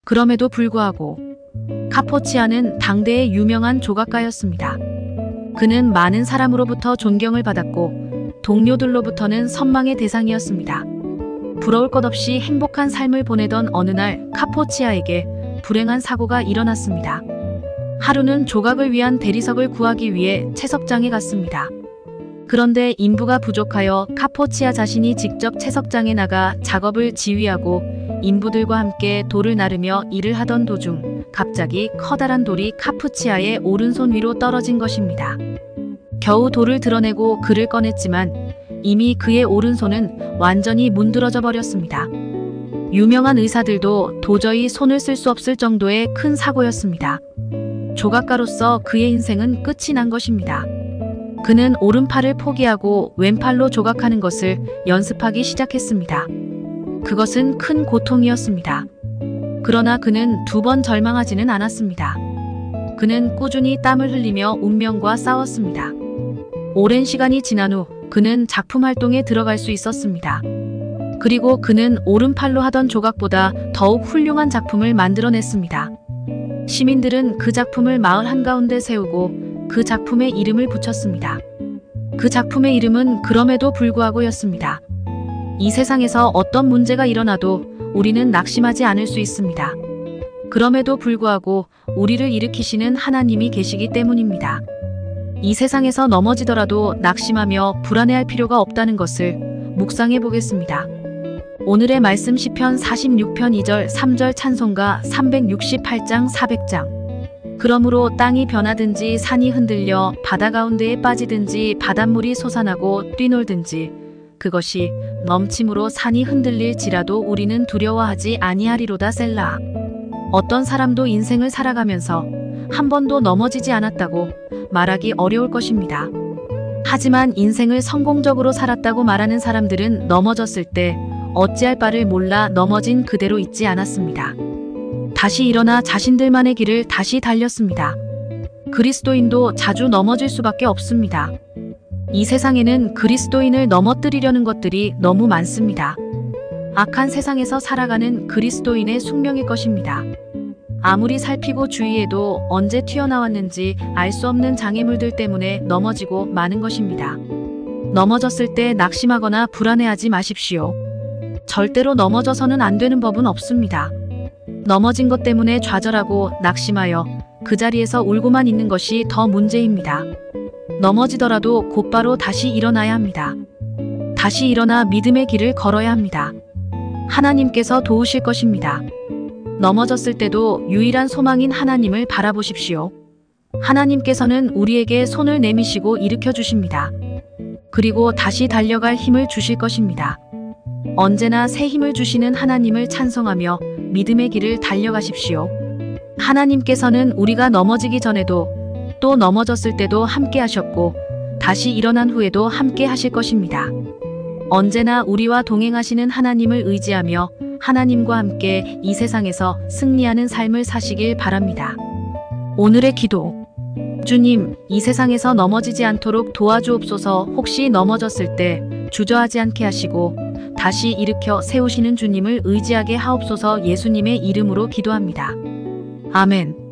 그럼에도 불구하고 카포치아는 당대의 유명한 조각가였습니다. 그는 많은 사람으로부터 존경을 받았고 동료들로부터는 선망의 대상이었습니다. 부러울 것 없이 행복한 삶을 보내던 어느 날 카포치아에게 불행한 사고가 일어났습니다. 하루는 조각을 위한 대리석을 구하기 위해 채석장에 갔습니다. 그런데 인부가 부족하여 카포치아 자신이 직접 채석장에 나가 작업을 지휘하고 인부들과 함께 돌을 나르며 일을 하던 도중 갑자기 커다란 돌이 카푸치아의 오른손 위로 떨어진 것입니다. 겨우 돌을 드러내고 글을 꺼냈지만 이미 그의 오른손은 완전히 문드러져 버렸습니다. 유명한 의사들도 도저히 손을 쓸 수 없을 정도의 큰 사고였습니다. 조각가로서 그의 인생은 끝이 난 것입니다. 그는 오른팔을 포기하고 왼팔로 조각하는 것을 연습하기 시작했습니다. 그것은 큰 고통이었습니다. 그러나 그는 두 번 절망하지는 않았습니다. 그는 꾸준히 땀을 흘리며 운명과 싸웠습니다. 오랜 시간이 지난 후 그는 작품 활동에 들어갈 수 있었습니다. 그리고 그는 오른팔로 하던 조각보다 더욱 훌륭한 작품을 만들어냈습니다. 시민들은 그 작품을 마을 한가운데 세우고 그 작품에 이름을 붙였습니다. 그 작품의 이름은 그럼에도 불구하고였습니다. 이 세상에서 어떤 문제가 일어나도 우리는 낙심하지 않을 수 있습니다. 그럼에도 불구하고 우리를 일으키시는 하나님이 계시기 때문입니다. 이 세상에서 넘어지더라도 낙심하며 불안해할 필요가 없다는 것을 묵상해 보겠습니다. 오늘의 말씀 시편 46편 2절 3절 찬송가 368장 400장. 그러므로 땅이 변하든지 산이 흔들려 바다 가운데에 빠지든지 바닷물이 솟아나고 뛰놀든지 그것이 넘침으로 산이 흔들릴지라도 우리는 두려워하지 아니하리로다. 셀라. 어떤 사람도 인생을 살아가면서 한 번도 넘어지지 않았다고 말하기 어려울 것입니다. 하지만 인생을 성공적으로 살았다고 말하는 사람들은 넘어졌을 때 어찌할 바를 몰라 넘어진 그대로 있지 않았습니다. 다시 일어나 자신들만의 길을 다시 달렸습니다. 그리스도인도 자주 넘어질 수밖에 없습니다. 이 세상에는 그리스도인을 넘어뜨리려는 것들이 너무 많습니다. 악한 세상에서 살아가는 그리스도인의 숙명일 것입니다. 아무리 살피고 주의해도 언제 튀어나왔는지 알 수 없는 장애물들 때문에 넘어지고 마는 것입니다. 넘어졌을 때 낙심하거나 불안해하지 마십시오. 절대로 넘어져서는 안 되는 법은 없습니다. 넘어진 것 때문에 좌절하고 낙심하여 그 자리에서 울고만 있는 것이 더 문제입니다. 넘어지더라도 곧바로 다시 일어나야 합니다. 다시 일어나 믿음의 길을 걸어야 합니다. 하나님께서 도우실 것입니다. 넘어졌을 때도 유일한 소망인 하나님을 바라보십시오. 하나님께서는 우리에게 손을 내미시고 일으켜 주십니다. 그리고 다시 달려갈 힘을 주실 것입니다. 언제나 새 힘을 주시는 하나님을 찬송하며 믿음의 길을 달려가십시오. 하나님께서는 우리가 넘어지기 전에도 또 넘어졌을 때도 함께 하셨고 다시 일어난 후에도 함께 하실 것입니다. 언제나 우리와 동행하시는 하나님을 의지하며 하나님과 함께 이 세상에서 승리하는 삶을 사시길 바랍니다. 오늘의 기도. 주님, 이 세상에서 넘어지지 않도록 도와주옵소서. 혹시 넘어졌을 때 주저하지 않게 하시고 다시 일으켜 세우시는 주님을 의지하게 하옵소서. 예수님의 이름으로 기도합니다. 아멘.